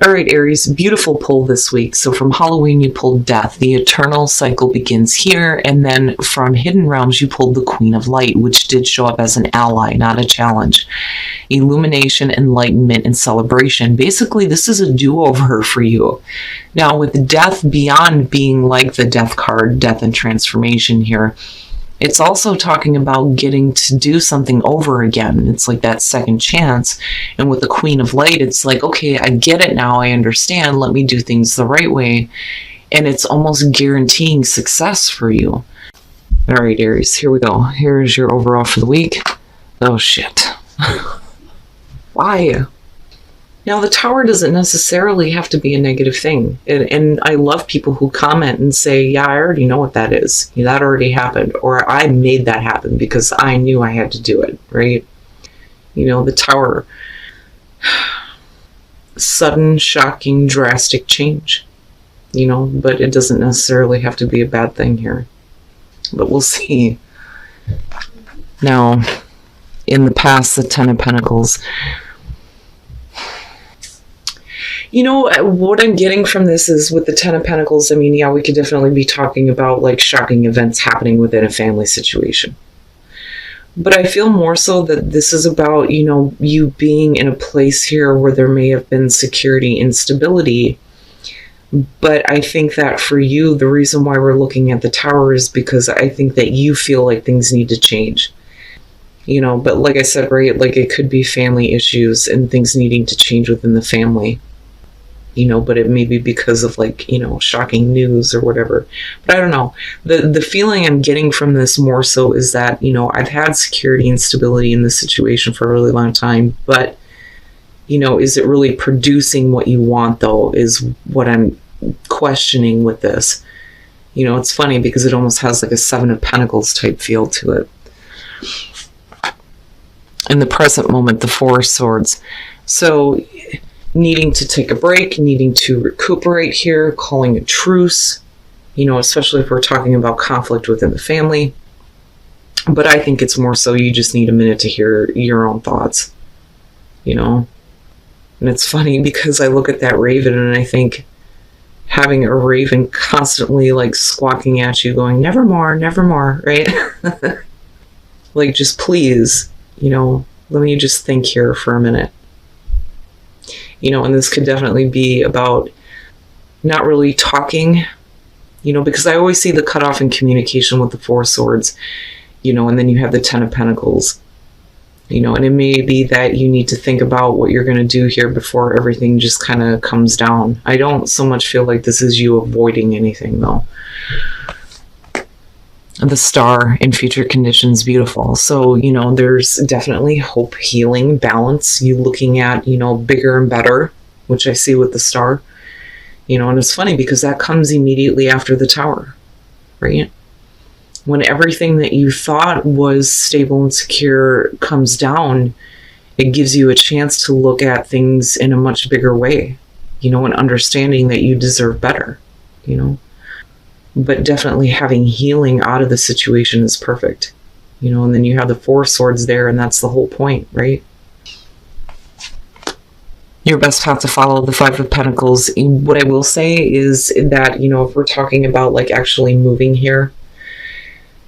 All right, Aries, beautiful pull this week. So from Halloween, you pulled Death. The eternal cycle begins here. And then from Hidden Realms, you pulled the Queen of Light, which did show up as an ally, not a challenge. Illumination, enlightenment, and celebration. Basically, this is a do-over for you. Now, with Death, beyond being like the Death card, Death and Transformation here, it's also talking about getting to do something over again. It's like that second chance. And with the Queen of Light, it's like, okay, I get it now. I understand. Let me do things the right way. And it's almost guaranteeing success for you. All right, Aries, here we go. Here's your overall for the week. Oh, shit. Why? Now, the Tower doesn't necessarily have to be a negative thing. And I love people who comment and say, yeah, I already know what that is. That already happened. Or I made that happen because I knew I had to do it, right? The Tower. Sudden, shocking, drastic change. But it doesn't necessarily have to be a bad thing here. But we'll see. Now, in the past, the Ten of Pentacles. What I'm getting from this is with the Ten of Pentacles, I mean, yeah, we could definitely be talking about like shocking events happening within a family situation. But I feel more so that this is about, you being in a place here where there may have been security instability. But I think that for you, the reason why we're looking at the Tower is because I think that you feel like things need to change. But like I said, right, like it could be family issues and things needing to change within the family. But it may be because of shocking news or whatever. But I don't know. The feeling I'm getting from this more so is that, I've had security and stability in this situation for a really long time. But, is it really producing what you want, though, is what I'm questioning with this. It's funny because it almost has like a Seven of Pentacles type feel to it. In the present moment, the Four of Swords. So needing to take a break, needing to recuperate here, calling a truce, especially if we're talking about conflict within the family. But I think it's more so you just need a minute to hear your own thoughts, And it's funny because I look at that raven and I think having a raven constantly like squawking at you going, nevermore, right? Like, just please, let me just think here for a minute. And this could definitely be about not really talking, because I always see the cutoff in communication with the Four of Swords, and then you have the Ten of Pentacles, and it may be that you need to think about what you're going to do here before everything just kind of comes down. I don't so much feel like this is you avoiding anything, though. The Star in future conditions, beautiful. So, there's definitely hope, healing, balance, you looking at, bigger and better, which I see with the Star. And it's funny because that comes immediately after the Tower, right? When everything that you thought was stable and secure comes down, it gives you a chance to look at things in a much bigger way, and understanding that you deserve better, But definitely having healing out of the situation is perfect, and then you have the Four of Swords there, and that's the whole point, right? Your best path to follow, the Five of Pentacles. What I will say is that, if we're talking about like actually moving here,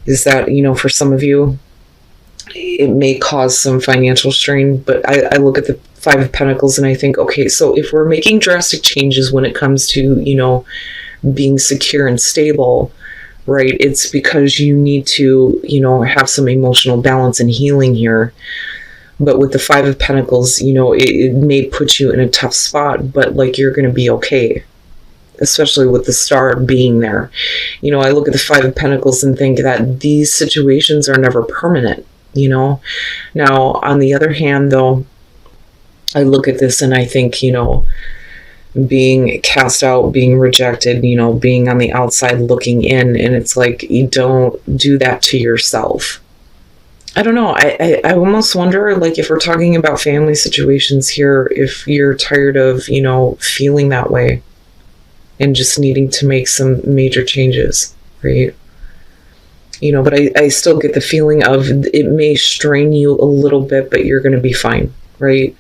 is that, for some of you, it may cause some financial strain, but I look at the Five of Pentacles and I think, okay, so if we're making drastic changes when it comes to, being secure and stable, right? It's because you need to, have some emotional balance and healing here. But with the Five of Pentacles, it may put you in a tough spot, but like you're going to be okay, especially with the Star being there. I look at the Five of Pentacles and think that these situations are never permanent, Now, on the other hand, though, I look at this and I think, being cast out, being rejected, being on the outside looking in, and it's like, you don't do that to yourself. I don't know. I almost wonder, like, if we're talking about family situations here, if you're tired of, feeling that way and just needing to make some major changes, right? But I still get the feeling of it may strain you a little bit, but you're going to be fine, right?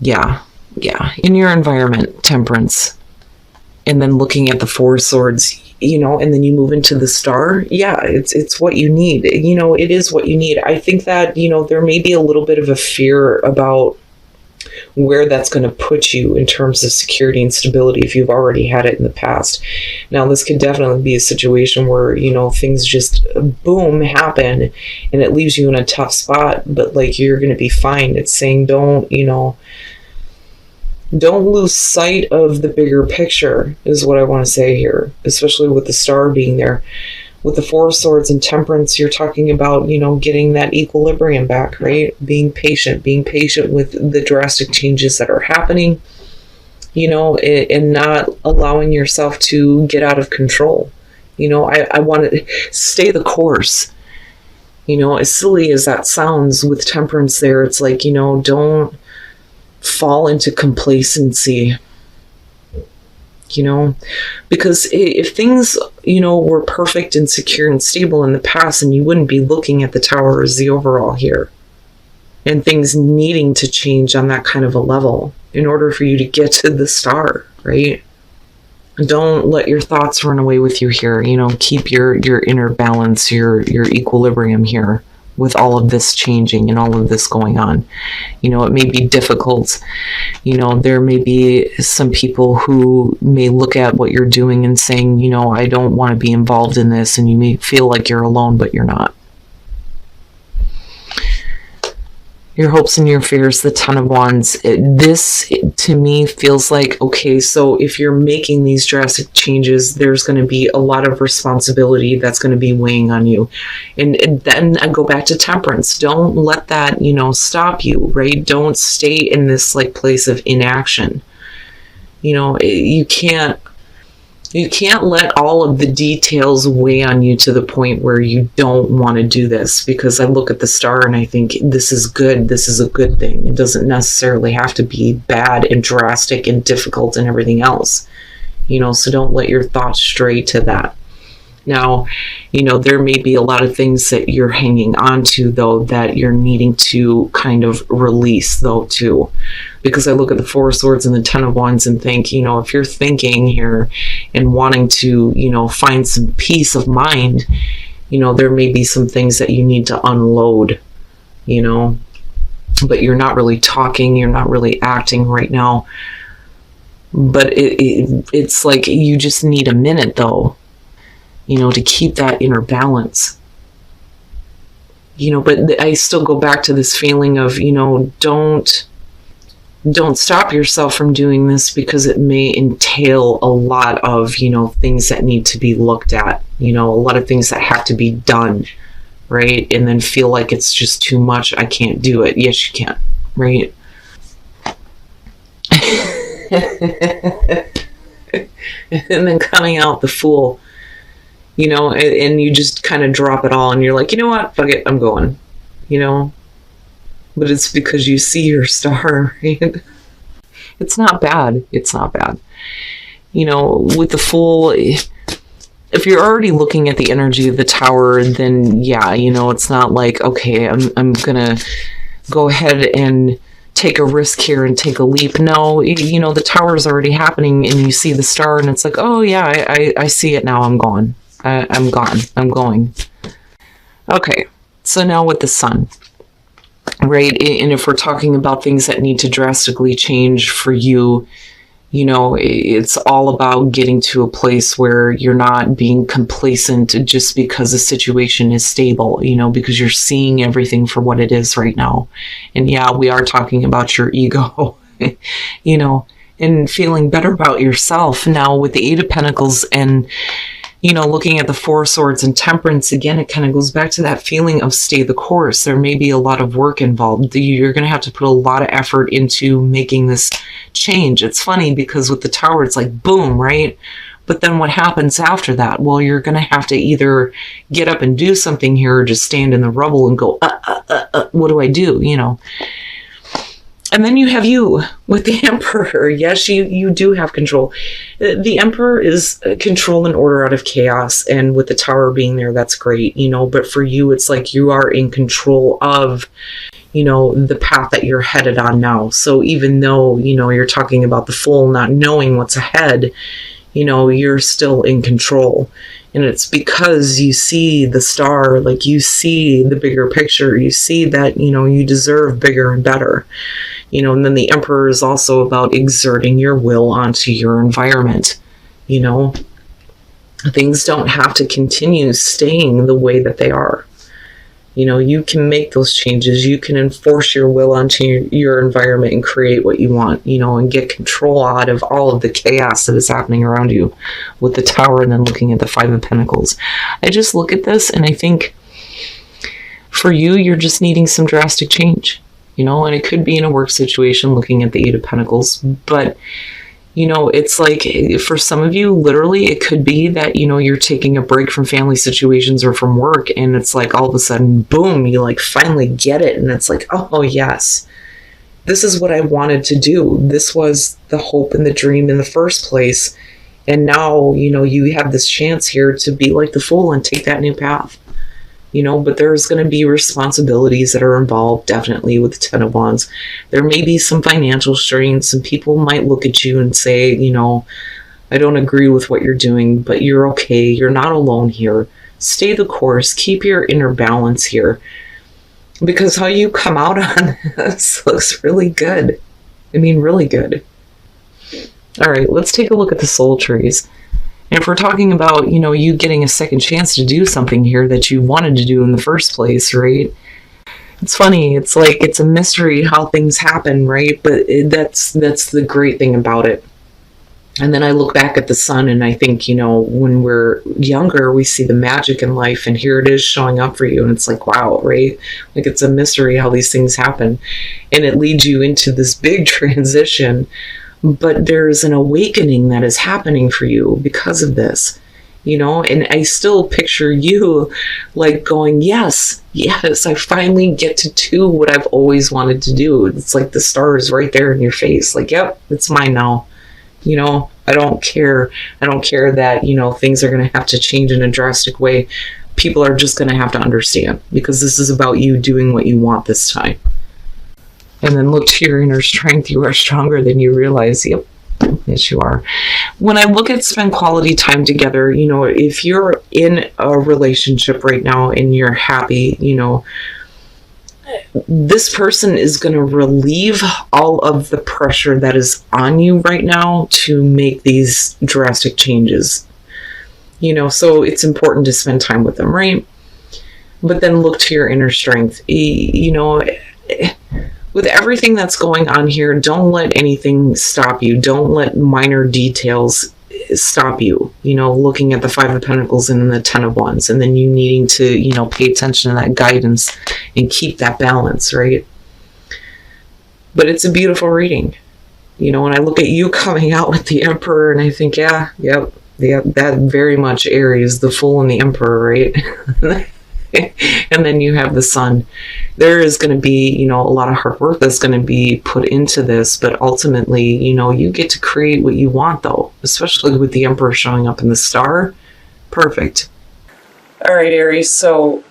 Yeah. Yeah. In your environment, Temperance. And then looking at the Four of Swords, you know, and then you move into the Star. Yeah, it's what you need. You know, it is what you need. I think that, you know, there may be a little bit of a fear about where that's going to put you in terms of security and stability if you've already had it in the past. Now, this could definitely be a situation where, you know, things just boom happen and it leaves you in a tough spot, but like you're going to be fine. It's saying don't, you know, don't lose sight of the bigger picture is what I want to say here, especially with the Star being there. With the Four of Swords and Temperance, you're talking about, you know, getting that equilibrium back, right? Being patient with the drastic changes that are happening, you know, and not allowing yourself to get out of control. You know, I want to stay the course. You know, as silly as that sounds with Temperance there, it's like, you know, don't fall into complacency, you know, because if things, you know, were perfect and secure and stable in the past, and you wouldn't be looking at the Tower as the overall here, and things needing to change on that kind of a level in order for you to get to the Star, right? Don't let your thoughts run away with you here. You know, keep your inner balance, your equilibrium here with all of this changing and all of this going on. You know, it may be difficult. You know, there may be some people who may look at what you're doing and saying, you know, I don't want to be involved in this, and you may feel like you're alone, but you're not. Your hopes and your fears, the Ten of Wands. This, to me, feels like, okay, so if you're making these drastic changes, there's going to be a lot of responsibility that's going to be weighing on you. And then I go back to Temperance. Don't let that, you know, stop you, right? Don't stay in this, like, place of inaction. You know, you can't let all of the details weigh on you to the point where you don't want to do this, because I look at the Star and I think this is good. This is a good thing. It doesn't necessarily have to be bad and drastic and difficult and everything else, you know, so don't let your thoughts stray to that. Now, you know, there may be a lot of things that you're hanging on to, though, that you're needing to kind of release, though, too. Because I look at the Four of Swords and the Ten of Wands and think, you know, if you're thinking here and wanting to, you know, find some peace of mind, you know, there may be some things that you need to unload, you know, but you're not really talking, you're not really acting right now. But it's like you just need a minute, though, you know, to keep that inner balance. You know, but I still go back to this feeling of, you know, don't stop yourself from doing this, because it may entail a lot of, you know, things that need to be looked at, you know, a lot of things that have to be done, right? And then feel like it's just too much. I can't do it. Yes, you can, right? And then coming out the Fool, you know, and you just kind of drop it all and you're like, you know what, fuck it, I'm going, you know. But it's because you see your Star, right? It's not bad. It's not bad. You know, with the Fool, if you're already looking at the energy of the Tower, then yeah, you know, it's not like, okay, I'm gonna go ahead and take a risk here and take a leap. No, you know, the Tower is already happening and you see the Star and it's like, oh yeah, I see it now. I'm gone. I'm gone. I'm going. Okay, so now with the Sun. Right, and if we're talking about things that need to drastically change for you, you know, it's all about getting to a place where you're not being complacent just because the situation is stable, you know, because you're seeing everything for what it is right now. And yeah, we are talking about your ego, you know, and feeling better about yourself. Now with the Eight of Pentacles and, you know, looking at the Four of Swords and Temperance, again, it kind of goes back to that feeling of stay the course. There may be a lot of work involved. You're going to have to put a lot of effort into making this change. It's funny because with the Tower, it's like, boom, right? But then what happens after that? Well, you're going to have to either get up and do something here or just stand in the rubble and go, what do I do? You know? And then you have you with the Emperor. Yes, you do have control. The Emperor is control and order out of chaos. And with the Tower being there, that's great, you know. But for you, it's like you are in control of the path that you're headed on now. So even though, you're talking about the Fool not knowing what's ahead, you're still in control. And it's because you see the star, like you see the bigger picture. You see that, you deserve bigger and better. And then the Emperor is also about exerting your will onto your environment. Things don't have to continue staying the way that they are. You can make those changes. You can enforce your will onto your environment and create what you want, and get control out of all of the chaos that is happening around you with the Tower and then looking at the Five of Pentacles. I just look at this and I think for you, you're just needing some drastic change, and it could be in a work situation looking at the Eight of Pentacles, but it's like for some of you, literally, it could be that, you're taking a break from family situations or from work. And it's like all of a sudden, boom, you like finally get it. And it's like, oh, yes, this is what I wanted to do. This was the hope and the dream in the first place. And now, you have this chance here to be like the Fool and take that new path. But there's going to be responsibilities that are involved, definitely, with the Ten of Wands. There may be some financial strains. Some people might look at you and say, I don't agree with what you're doing, but you're okay. You're not alone here. Stay the course. Keep your inner balance here. Because how you come out on this looks really good. I mean, really good. All right, let's take a look at the soul trees. And if we're talking about, you getting a second chance to do something here that you wanted to do in the first place, right? It's funny. It's like, it's a mystery how things happen, right? But that's the great thing about it. And then I look back at the sun and I think, when we're younger, we see the magic in life and here it is showing up for you. And it's like, wow, right? Like it's a mystery how these things happen. And it leads you into this big transition. But there's an awakening that is happening for you because of this, and I still picture you like going, yes, I finally get to do what I've always wanted to do. It's like the stars right there in your face. Like, yep, it's mine now. I don't care. I don't care that, things are going to have to change in a drastic way. People are just going to have to understand because this is about you doing what you want this time. And then look to your inner strength. You are stronger than you realize. Yep. Yes, you are. When I look at spend quality time together, if you're in a relationship right now and you're happy, this person is going to relieve all of the pressure that is on you right now to make these drastic changes. So it's important to spend time with them, right? But then look to your inner strength. With everything that's going on here, don't let anything stop you. Don't let minor details stop you. Looking at the Five of Pentacles and the Ten of Wands, and then you needing to, pay attention to that guidance and keep that balance, right? But it's a beautiful reading. When I look at you coming out with the Emperor, and I think, yep, that very much Aries, the Fool and the Emperor, right? And then you have the Sun. There is going to be, a lot of hard work that's going to be put into this, but ultimately, you get to create what you want, though, especially with the Emperor showing up in the star. Perfect. All right, Aries. So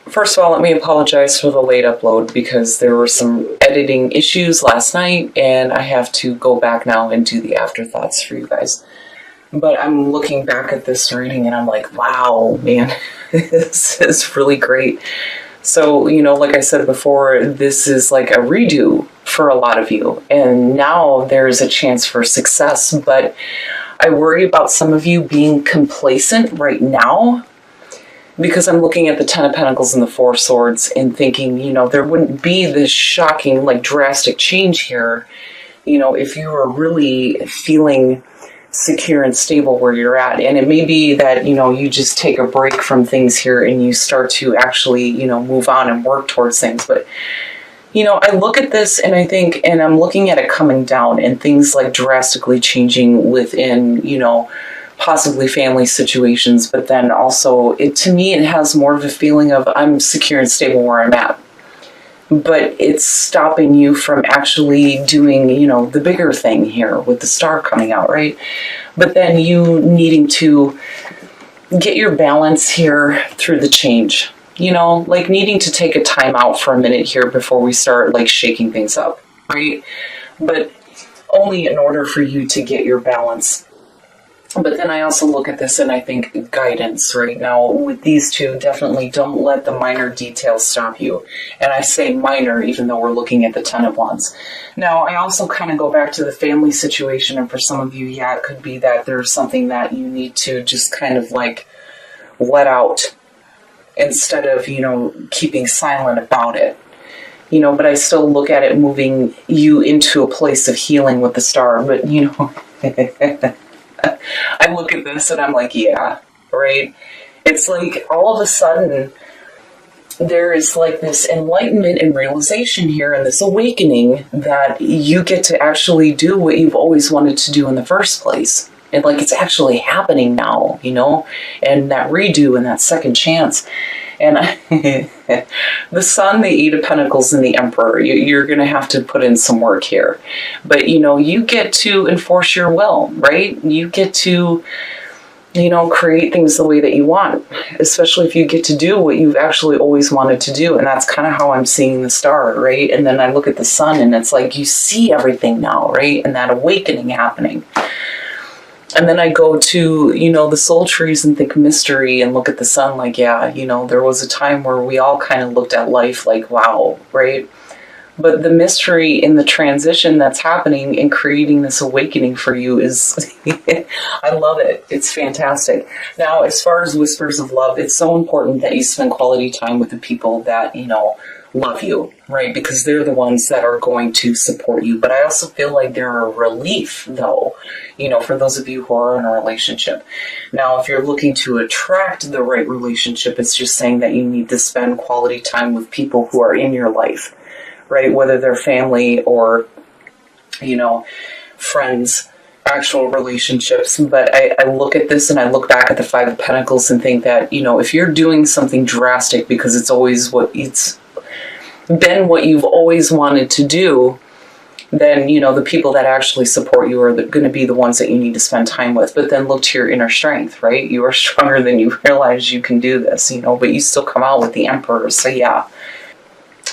first of all, let me apologize for the late upload because there were some editing issues last night, and I have to go back now and do the afterthoughts for you guys. But I'm looking back at this reading and I'm like, wow, man, this is really great. So, like I said before, this is like a redo for a lot of you. And now there's a chance for success. But I worry about some of you being complacent right now because I'm looking at the Ten of Pentacles and the Four of Swords and thinking, there wouldn't be this shocking, like drastic change here, if you were really feeling secure and stable where you're at. And it may be that, you just take a break from things here and you start to actually, move on and work towards things. But, I look at this and I think, and I'm looking at it coming down and things like drastically changing within, possibly family situations. But then also, to me, it has more of a feeling of I'm secure and stable where I'm at. But it's stopping you from actually doing, the bigger thing here with the star coming out, right? But then you needing to get your balance here through the change. you know, like needing to take a time out for a minute here before we start like shaking things up, right? But only in order for you to get your balance. But then I also look at this and I think guidance right now with these two, definitely don't let the minor details stop you. And I say minor, even though we're looking at the 10 of Wands. Now, I also kind of go back to the family situation. And for some of you, yeah, it could be that there's something that you need to just kind of like let out instead of, you know, keeping silent about it. You know, but I still look at it moving you into a place of healing with the star. But, you know, I look at this and I'm like, yeah, right? It's like all of a sudden there is like this enlightenment and realization here and this awakening that you get to actually do what you've always wanted to do in the first place. And like it's actually happening now, you know, and that redo and that second chance. And the Sun, the Eight of Pentacles, and the Emperor, you're going to have to put in some work here. But, you know, you get to enforce your will, right? You get to, you know, create things the way that you want, especially if you get to do what you've actually always wanted to do. And that's kind of how I'm seeing the star, right? And then I look at the Sun and it's like you see everything now, right? And that awakening happening. And then I go to, you know, the soul trees and think mystery and look at the Sun like, yeah, you know, there was a time where we all kind of looked at life like, wow, right? But the mystery in the transition that's happening and creating this awakening for you is, I love it. It's fantastic. Now, as far as whispers of love, it's so important that you spend quality time with the people that, you know, love you, right? Because they're the ones that are going to support you. But I also feel like they're a relief, though, you know, for those of you who are in a relationship. Now, if you're looking to attract the right relationship, it's just saying that you need to spend quality time with people who are in your life, right? Whether they're family or, you know, friends, actual relationships. But I look at this and I look back at the Five of Pentacles and think that, you know, if you're doing something drastic because it's always what it's been what you've always wanted to do, then, you know, the people that actually support you are going to be the ones that you need to spend time with. But then look to your inner strength, right? You are stronger than you realize you can do this, you know, but you still come out with the Emperor. So yeah,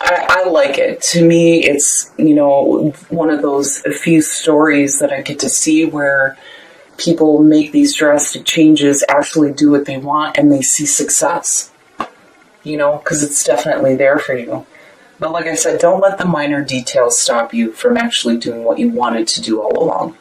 I like it. To me, it's, you know, one of those few stories that I get to see where people make these drastic changes, actually do what they want, and they see success, you know, because it's definitely there for you. But like I said, don't let the minor details stop you from actually doing what you wanted to do all along.